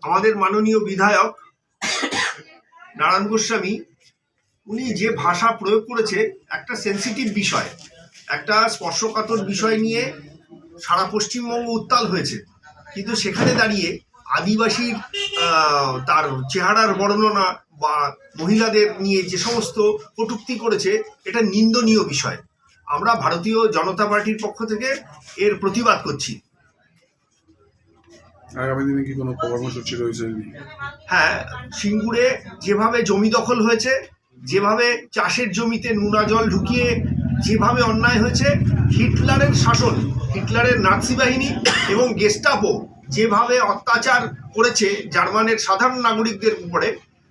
আমাদের মাননীয় বিধায়ক নারায়ণ গোস্বামী উনি যে ভাষা প্রয়োগ করেছে, একটা সেন্সিটিভ বিষয়, একটা স্পর্শকাতর বিষয় নিয়ে সারা পশ্চিমবঙ্গ উত্তাল হয়েছে। কিন্তু সেখানে দাঁড়িয়ে আদিবাসীর তার চেহারার বর্ণনা বা মহিলাদের নিয়ে যে সমস্ত কটূক্তি করেছে, এটা নিন্দনীয় বিষয়। আমরা ভারতীয় জনতা পার্টির পক্ষ থেকে এর প্রতিবাদ করছি। আগামী দিনে কি কোনো কর্মসূচি রয়েছে? হ্যাঁ, সিঙ্গুরে যেভাবে জমি দখল হয়েছে, যেভাবে চাষের জমিতে নোনা জল ঢুকিয়ে যেভাবে অন্যায় হয়েছে, হিটলারের শাসন, হিটলারের নাৎসি বাহিনী এবং গেস্টাপো যেভাবে অত্যাচার করেছে জার্মানের সাধারণ নাগরিকদের উপরে,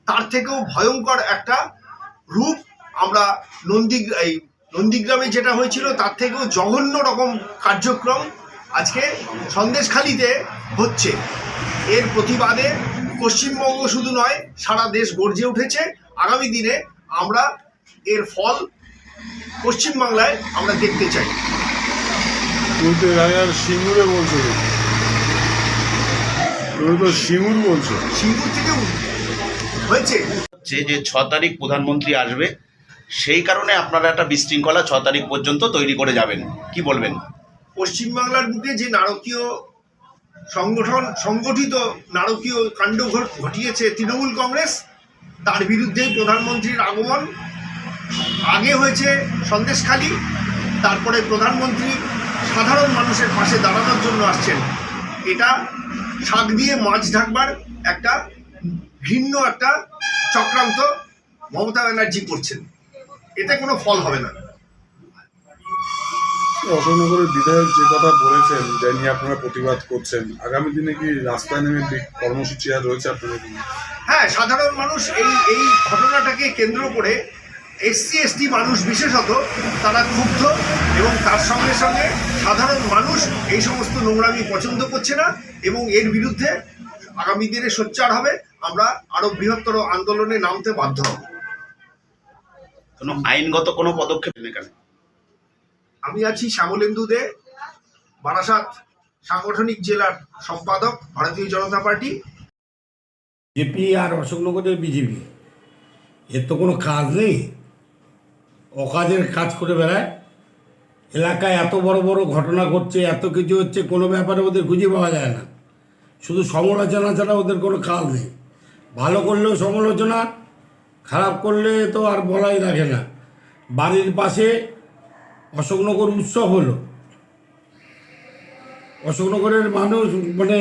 তার থেকেও ভয়ঙ্কর একটা রূপ আমরা নন্দীগ্রামে যেটা হয়েছিল তার থেকেও জঘন্য রকম কার্যক্রম আজকে সন্দেশখালিতে হচ্ছে। এর প্রতিবাদে পশ্চিমবঙ্গ শুধু নয়, সারা দেশ গর্জে উঠেছে। আগামী দিনে আমরা এর ফল পশ্চিমবাংলায় আমরা দেখতে চাই। সিঙ্গুরে বলছো, সিঙ্গুর বলছো, সিঙ্গুর থেকে হয়েছে যে 6 তারিখ প্রধানমন্ত্রী আসবে, সেই কারণে আপনারা একটা বিশৃঙ্খলা 6 তারিখ পর্যন্ত তৈরি করে যাবেন, কি বলবেন? পশ্চিমবাংলার বুকে যে নারকীয় সংগঠিত নারকীয় কাণ্ড ঘটিয়েছে তৃণমূল কংগ্রেস, তার বিরুদ্ধেই প্রধানমন্ত্রীর আগমন। আগে হয়েছে সন্দেশখালি, তারপরে প্রধানমন্ত্রী সাধারণ মানুষের পাশে দাঁড়ানোর জন্য আসছেন। এটা শাক দিয়ে মাছ ঢাকবার একটা ভিন্ন একটা চক্রান্ত মমতা ব্যানার্জি করছেন। এতে কোনো ফল হবে না। অশোকনগরের বিধায়ক যে কথা বলেছেন, যা নিয়ে আপনারা প্রতিবাদ করছেন, আগামী দিনে কি রাস্তায় নেমে কর্মসূচি আর রয়েছে আপনাদের? হ্যাঁ, সাধারণ মানুষ এই ঘটনাটাকে কেন্দ্র করে এসসি এসটি মানুষ বিশেষত তারা ক্ষুব্ধ, এবং তার সঙ্গে সঙ্গে সাধারণ মানুষ এই সমস্ত নোংরামি পছন্দ করছে না, এবং এর বিরুদ্ধে আগামী দিনে সোচ্চার হবে। আমরা আরো বৃহত্তর আন্দোলনে নামতে বাধ্য হব। কোনো আইনগত কোনো পদক্ষেপ এখানে? আমি আছি শ্যামলেন্দু দে, বারাসাত সাংগঠনিক জেলার সম্পাদক, ভারতীয় জনতা পার্টি। বিজেপি আর অশোকনগরের বিজেপি, এর তো কোনো কাজ নেই, অকাজের কাজ করে বেড়ায়। এলাকায় এত বড় বড় ঘটনা ঘটছে, এত কিছু হচ্ছে, কোনো ব্যাপারে ওদের খুঁজে পাওয়া যায় না। শুধু সমালোচনা ছাড়া ওদের কোনো কাজ নেই। ভালো করলেও সমালোচনা, খারাপ করলে তো আর বলাই রাখে না। বাড়ির পাশে অশোকনগর উৎসব হলো, অশোকনগরের মানুষ মানে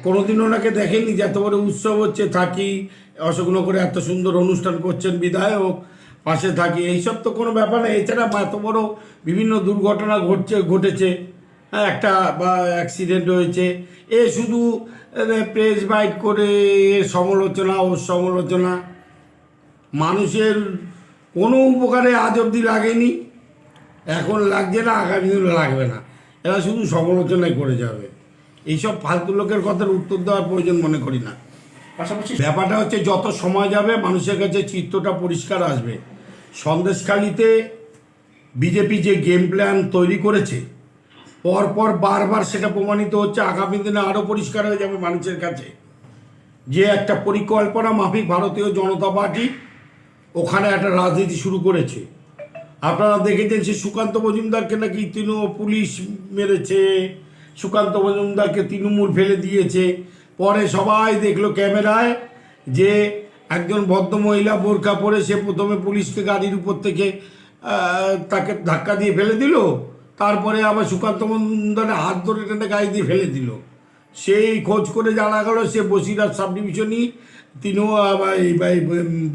কোনোদিন ওনাকে দেখেনি যে এত বড় উৎসব হচ্ছে, থাকি অশোকনগরে এত সুন্দর অনুষ্ঠান করছেন বিধায়ক, পাশে থাকি, এইসব তো কোনো ব্যাপার নেই। এছাড়া এত বড় বিভিন্ন দুর্ঘটনা ঘটেছে, হ্যাঁ, একটা বা অ্যাক্সিডেন্ট হয়েছে, এ শুধু প্রেস বাইট করে সমালোচনা ও সমালোচনা, মানুষের কোনো উপকারে আজ অবধি লাগেনি, এখন লাগছে না, আগামী দিনে লাগবে না। এরা শুধু সমালোচনাই করে যাবে। এইসব ফালতু লোকের কথার উত্তর দেওয়ার প্রয়োজন মনে করি না। পাশাপাশি ব্যাপারটা হচ্ছে, যত সময় যাবে মানুষের কাছে চিত্রটা পরিষ্কার আসবে। সন্দেশখালিতে বিজেপি যে গেম প্ল্যান তৈরি করেছে, পরপর বারবার সেটা প্রমাণিত হচ্ছে। আগামী দিনে আরও পরিষ্কার হয়ে যাবে মানুষের কাছে যে একটা পরিকল্পনা মাফিক ভারতীয় জনতা পার্টি ওখানে একটা রাজনীতি শুরু করেছে। আপনারা দেখেছেন সে সুকান্ত মজুমদারকে নাকি পুলিশ মেরেছে, সুকান্ত মজুমদারকে তৃণমূল ফেলে দিয়েছে। পরে সবাই দেখলো ক্যামেরায় যে একজন ভদ্রমহিলা বোরকা পরে সে প্রথমে পুলিশকে গাড়ির উপর থেকে তাকে ধাক্কা দিয়ে ফেলে দিল, তারপরে আবার সুকান্ত মজুমদারের হাত ধরে টেনে গাড়ি দিয়ে ফেলে দিল। সেই খোঁজ করে জানা গেল সে বসিরহাট সাব ডিভিশনই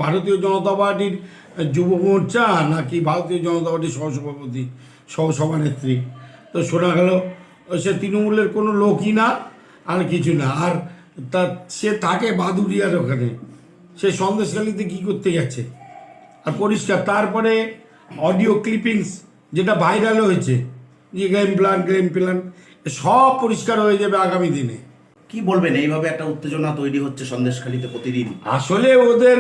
ভারতীয় জনতা পার্টির যুব মোর্চা নাকি ভারতীয় জনতা পার্টির সহসভাপতি, সহসভানেত্রী। তো শোনা গেল সে তৃণমূলের কোনো লোকই না, আর কিছু না। আর সে থাকে বাদুড়িয়ার ওখানে, সে সন্দেশখালিতে কী করতে গেছে আর পরিষ্কার। তারপরে অডিও ক্লিপিংস যেটা ভাইরাল হয়েছে, যে গেম প্ল্যান সব পরিষ্কার হয়ে যাবে আগামী দিনে। কি বলবেন, এইভাবে একটা উত্তেজনা তৈরি হচ্ছে সন্দেশখালিতে প্রতিদিন? আসলে ওদের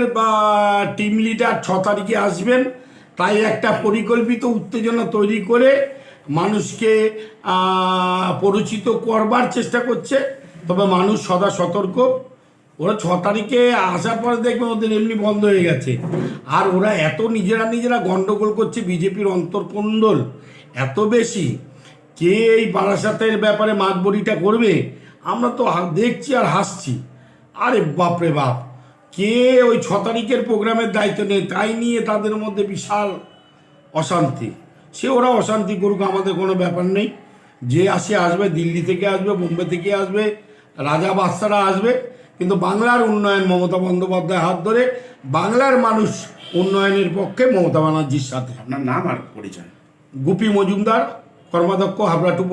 টিম লিডার 6 তারিখে আসবেন, তাই একটা পরিকল্পিত উত্তেজনা তৈরি করে মানুষকে পরিচিত করবার চেষ্টা করছে তবে মানুষ সদা সতর্ক। ওরা 6 তারিখে আসার পরে দেখবেন ওদের এমনি বন্ধ হয়ে গেছে। আর ওরা এত নিজেরা গন্ডগোল করছে, বিজেপির অন্তর্কোন্দল এত বেশি, কে এই বারাসাতের ব্যাপারে মাতবরিটা করবে আমরা তো দেখছি আর হাসছি। আরে বাপরে বাপ, কে ওই 6 তারিখের প্রোগ্রামের দায়িত্ব নেই, তাই নিয়ে তাদের মধ্যে বিশাল অশান্তি। সে ওরা অশান্তি করুক, আমাদের কোনো ব্যাপার নেই। যে আসবে, দিল্লি থেকে আসবে, বোম্বে থেকে আসবে, রাজা বাদশারা আসবে, কিন্তু বাংলার উন্নয়ন মমতা বন্দ্যোপাধ্যায় হাত ধরে, বাংলার মানুষ উন্নয়নের পক্ষে মমতা ব্যানার্জির সাথে। আপনার নাম আর পরিচয়? গুপি মজুমদার, কর্মাধ্যক্ষ, হাবড়া 2।